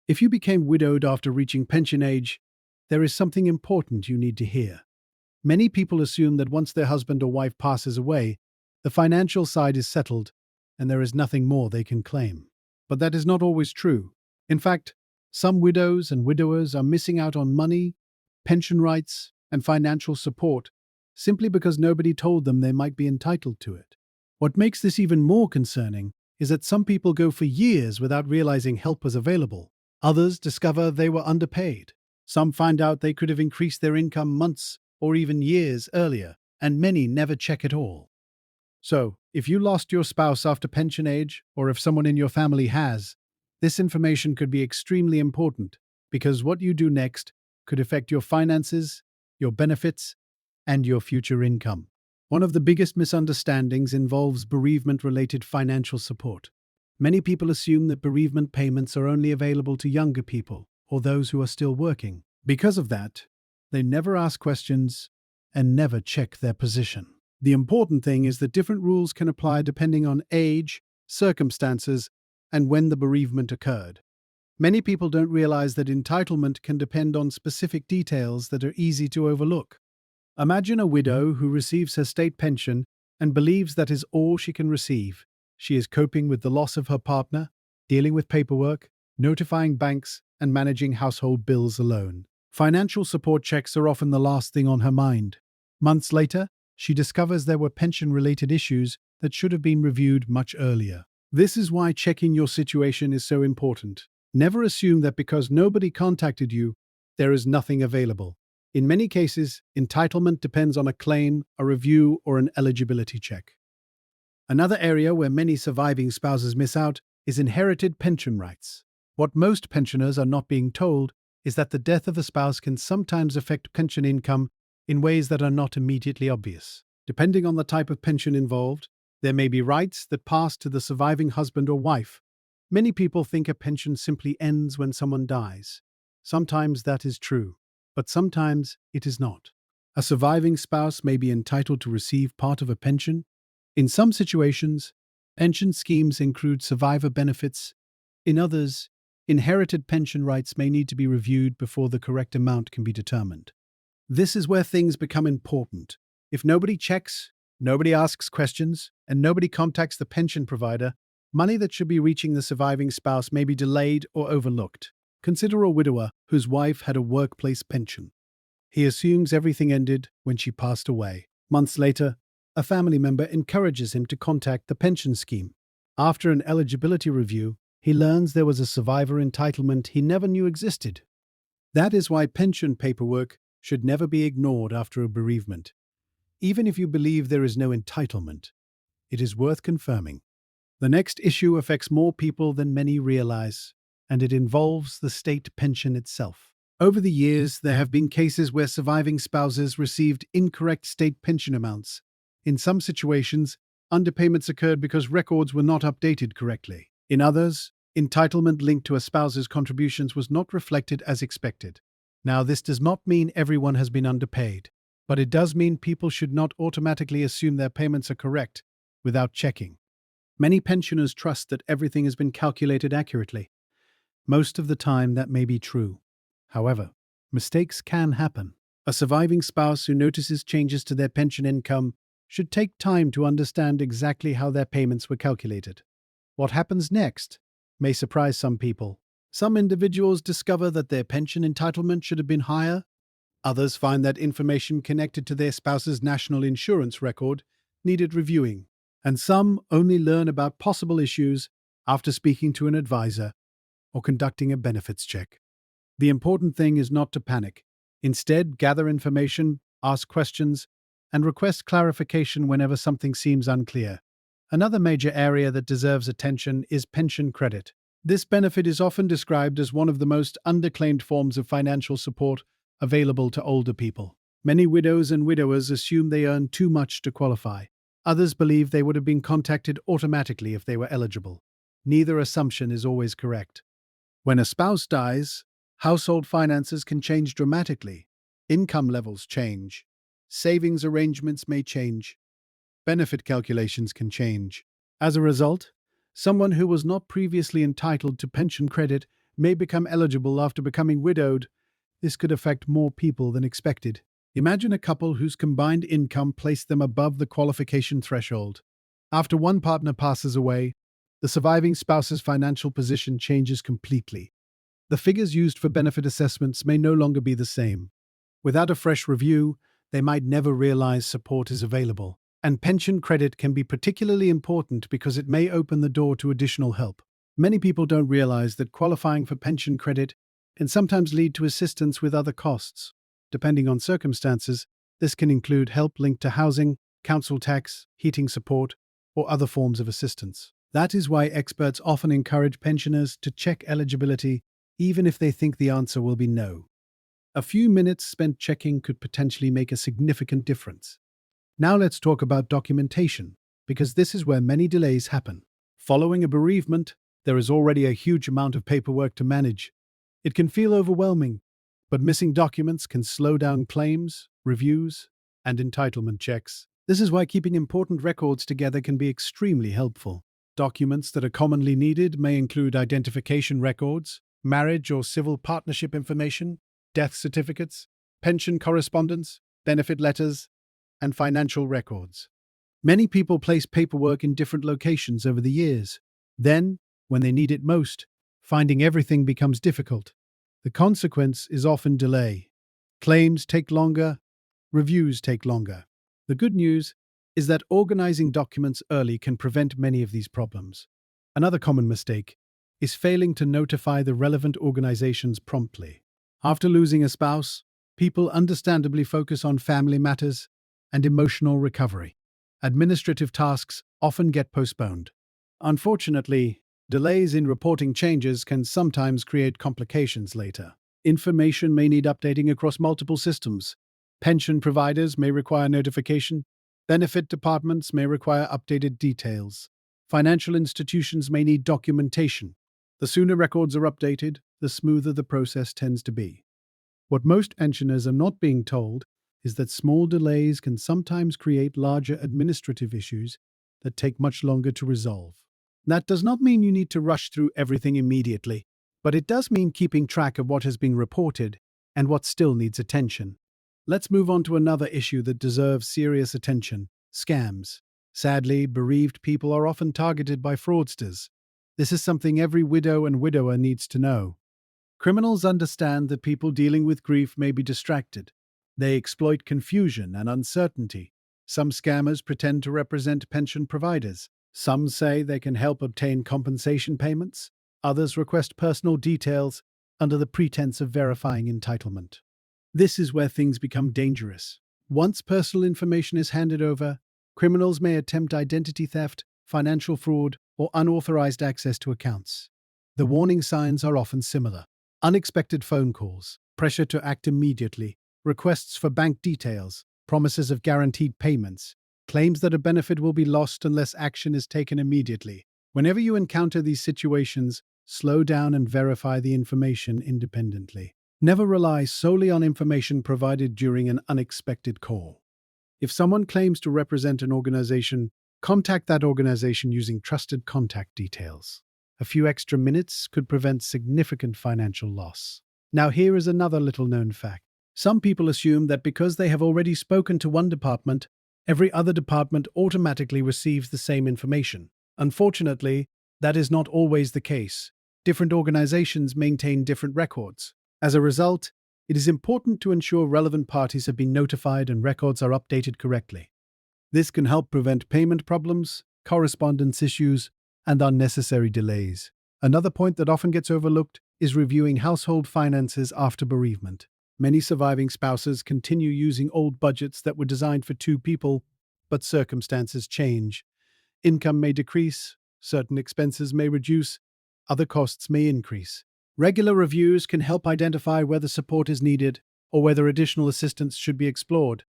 If you became widowed after reaching pension age, there is something important you need to hear. Many people assume that once their husband or wife passes away, the financial side is settled and there is nothing more they can claim. But that is not always true. In fact, some widows and widowers are missing out on money, pension rights, and financial support simply because nobody told them they might be entitled to it. What makes this even more concerning is that some people go for years without realizing help was available. Others discover they were underpaid. Some find out they could have increased their income months or even years earlier, and many never check at all. So, if you lost your spouse after pension age, or if someone in your family has, this information could be extremely important because what you do next could affect your finances, your benefits, and your future income. One of the biggest misunderstandings involves bereavement-related financial support. Many people assume that bereavement payments are only available to younger people or those who are still working. Because of that, they never ask questions and never check their position. The important thing is that different rules can apply depending on age, circumstances, and when the bereavement occurred. Many people don't realize that entitlement can depend on specific details that are easy to overlook. Imagine a widow who receives her state pension and believes that is all she can receive. She is coping with the loss of her partner, dealing with paperwork, notifying banks, and managing household bills alone. Financial support checks are often the last thing on her mind. Months later, she discovers there were pension-related issues that should have been reviewed much earlier. This is why checking your situation is so important. Never assume that because nobody contacted you, there is nothing available. In many cases, entitlement depends on a claim, a review, or an eligibility check. Another area where many surviving spouses miss out is inherited pension rights. What most pensioners are not being told is that the death of a spouse can sometimes affect pension income in ways that are not immediately obvious. Depending on the type of pension involved, there may be rights that pass to the surviving husband or wife. Many people think a pension simply ends when someone dies. Sometimes that is true, but sometimes it is not. A surviving spouse may be entitled to receive part of a pension. In some situations, pension schemes include survivor benefits. In others, inherited pension rights may need to be reviewed before the correct amount can be determined. This is where things become important. If nobody checks, nobody asks questions, and nobody contacts the pension provider, money that should be reaching the surviving spouse may be delayed or overlooked. Consider a widower whose wife had a workplace pension. He assumes everything ended when she passed away. Months later, a family member encourages him to contact the pension scheme. After an eligibility review, he learns there was a survivor entitlement he never knew existed. That is why pension paperwork should never be ignored after a bereavement. Even if you believe there is no entitlement, it is worth confirming. The next issue affects more people than many realize, and it involves the state pension itself. Over the years, there have been cases where surviving spouses received incorrect state pension amounts. In some situations, underpayments occurred because records were not updated correctly. In others, entitlement linked to a spouse's contributions was not reflected as expected. Now, this does not mean everyone has been underpaid, but it does mean people should not automatically assume their payments are correct without checking. Many pensioners trust that everything has been calculated accurately. Most of the time, that may be true. However, mistakes can happen. A surviving spouse who notices changes to their pension income should take time to understand exactly how their payments were calculated. What happens next may surprise some people. Some individuals discover that their pension entitlement should have been higher. Others find that information connected to their spouse's national insurance record needed reviewing. And some only learn about possible issues after speaking to an advisor or conducting a benefits check. The important thing is not to panic. Instead, gather information, ask questions, and request clarification whenever something seems unclear. Another major area that deserves attention is pension credit. This benefit is often described as one of the most underclaimed forms of financial support available to older people. Many widows and widowers assume they earn too much to qualify. Others believe they would have been contacted automatically if they were eligible. Neither assumption is always correct. When a spouse dies, household finances can change dramatically. Income levels change. Savings arrangements may change. Benefit calculations can change. As a result, someone who was not previously entitled to pension credit may become eligible after becoming widowed. This could affect more people than expected. Imagine a couple whose combined income placed them above the qualification threshold. After one partner passes away, the surviving spouse's financial position changes completely. The figures used for benefit assessments may no longer be the same. Without a fresh review, they might never realize support is available. And pension credit can be particularly important because it may open the door to additional help. Many people don't realize that qualifying for pension credit can sometimes lead to assistance with other costs. Depending on circumstances, this can include help linked to housing, council tax, heating support, or other forms of assistance. That is why experts often encourage pensioners to check eligibility, even if they think the answer will be no. A few minutes spent checking could potentially make a significant difference. Now let's talk about documentation, because this is where many delays happen. Following a bereavement, there is already a huge amount of paperwork to manage. It can feel overwhelming, but missing documents can slow down claims, reviews, and entitlement checks. This is why keeping important records together can be extremely helpful. Documents that are commonly needed may include identification records, marriage or civil partnership information, death certificates, pension correspondence, benefit letters, and financial records. Many people place paperwork in different locations over the years. Then, when they need it most, finding everything becomes difficult. The consequence is often delay. Claims take longer, reviews take longer. The good news is that organizing documents early can prevent many of these problems. Another common mistake is failing to notify the relevant organizations promptly. After losing a spouse, people understandably focus on family matters and emotional recovery. Administrative tasks often get postponed. Unfortunately, delays in reporting changes can sometimes create complications later. Information may need updating across multiple systems. Pension providers may require notification. Benefit departments may require updated details. Financial institutions may need documentation. The sooner records are updated, the smoother the process tends to be. What most pensioners are not being told is that small delays can sometimes create larger administrative issues that take much longer to resolve. That does not mean you need to rush through everything immediately, but it does mean keeping track of what has been reported and what still needs attention. Let's move on to another issue that deserves serious attention: scams. Sadly, bereaved people are often targeted by fraudsters. This is something every widow and widower needs to know. Criminals understand that people dealing with grief may be distracted. They exploit confusion and uncertainty. Some scammers pretend to represent pension providers. Some say they can help obtain compensation payments. Others request personal details under the pretense of verifying entitlement. This is where things become dangerous. Once personal information is handed over, criminals may attempt identity theft, financial fraud, or unauthorized access to accounts. The warning signs are often similar: unexpected phone calls, pressure to act immediately, requests for bank details, promises of guaranteed payments, claims that a benefit will be lost unless action is taken immediately. Whenever you encounter these situations, slow down and verify the information independently. Never rely solely on information provided during an unexpected call. If someone claims to represent an organization, contact that organization using trusted contact details. A few extra minutes could prevent significant financial loss. Now, here is another little-known fact. Some people assume that because they have already spoken to one department, every other department automatically receives the same information. Unfortunately, that is not always the case. Different organizations maintain different records. As a result, it is important to ensure relevant parties have been notified and records are updated correctly. This can help prevent payment problems, correspondence issues, and unnecessary delays. Another point that often gets overlooked is reviewing household finances after bereavement. Many surviving spouses continue using old budgets that were designed for two people, but circumstances change. Income may decrease, certain expenses may reduce, other costs may increase. Regular reviews can help identify whether support is needed or whether additional assistance should be explored.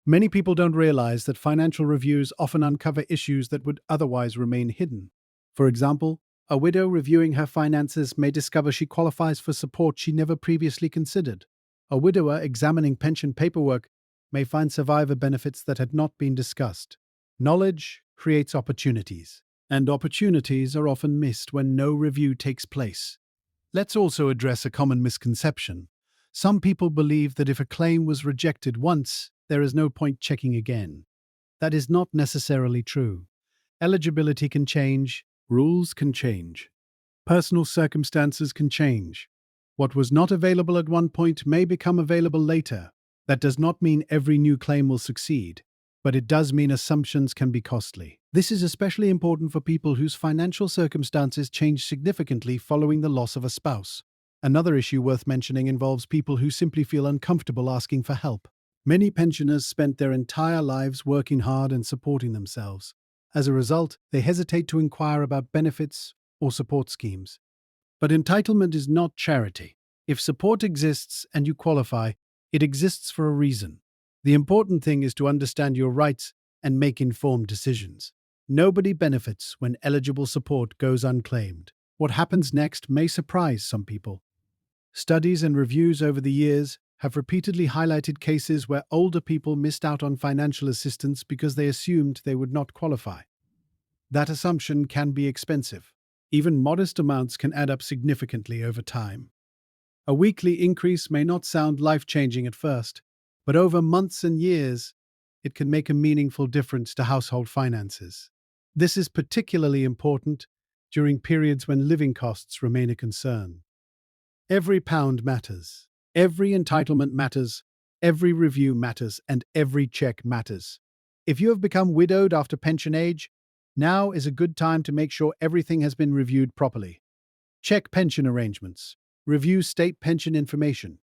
Many people don't realize that financial reviews often uncover issues that would otherwise remain hidden. For example, a widow reviewing her finances may discover she qualifies for support she never previously considered. A widower examining pension paperwork may find survivor benefits that had not been discussed. Knowledge creates opportunities, and opportunities are often missed when no review takes place. Let's also address a common misconception. Some people believe that if a claim was rejected once, there is no point checking again. That is not necessarily true. Eligibility can change, rules can change, personal circumstances can change. What was not available at one point may become available later. That does not mean every new claim will succeed, but it does mean assumptions can be costly. This is especially important for people whose financial circumstances change significantly following the loss of a spouse. Another issue worth mentioning involves people who simply feel uncomfortable asking for help. Many pensioners spent their entire lives working hard and supporting themselves. As a result, they hesitate to inquire about benefits or support schemes. But entitlement is not charity. If support exists and you qualify, it exists for a reason. The important thing is to understand your rights and make informed decisions. Nobody benefits when eligible support goes unclaimed. What happens next may surprise some people. Studies and reviews over the years have repeatedly highlighted cases where older people missed out on financial assistance because they assumed they would not qualify. That assumption can be expensive. Even modest amounts can add up significantly over time. A weekly increase may not sound life-changing at first, but over months and years, it can make a meaningful difference to household finances. This is particularly important during periods when living costs remain a concern. Every pound matters. Every entitlement matters. Every review matters, and every check matters. If you have become widowed after pension age, now is a good time to make sure everything has been reviewed properly. Check pension arrangements. Review state pension information.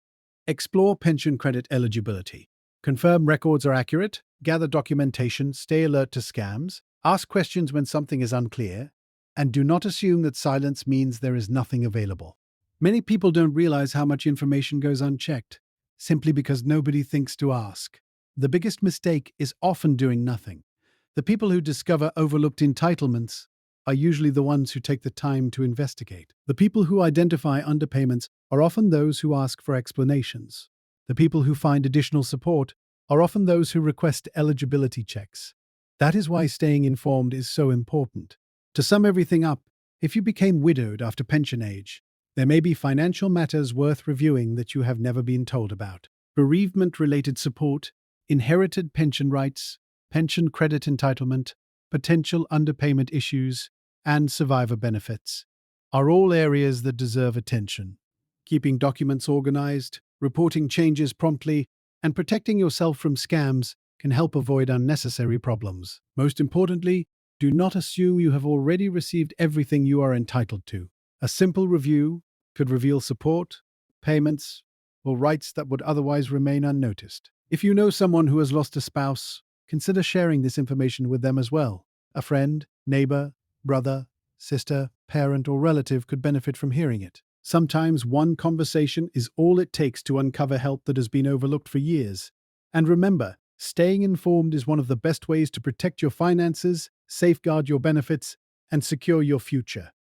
Explore pension credit eligibility. Confirm records are accurate. Gather documentation. Stay alert to scams. Ask questions when something is unclear. And do not assume that silence means there is nothing available. Many people don't realize how much information goes unchecked, simply because nobody thinks to ask. The biggest mistake is often doing nothing. The people who discover overlooked entitlements are usually the ones who take the time to investigate. The people who identify underpayments are often those who ask for explanations. The people who find additional support are often those who request eligibility checks. That is why staying informed is so important. To sum everything up, if you became widowed after pension age, there may be financial matters worth reviewing that you have never been told about. Bereavement-related support, inherited pension rights, pension credit entitlement, potential underpayment issues, and survivor benefits are all areas that deserve attention. Keeping documents organized, reporting changes promptly, and protecting yourself from scams can help avoid unnecessary problems. Most importantly, do not assume you have already received everything you are entitled to. A simple review could reveal support, payments, or rights that would otherwise remain unnoticed. If you know someone who has lost a spouse, consider sharing this information with them as well. A friend, neighbor, brother, sister, parent, or relative could benefit from hearing it. Sometimes one conversation is all it takes to uncover help that has been overlooked for years. And remember, staying informed is one of the best ways to protect your finances, safeguard your benefits, and secure your future.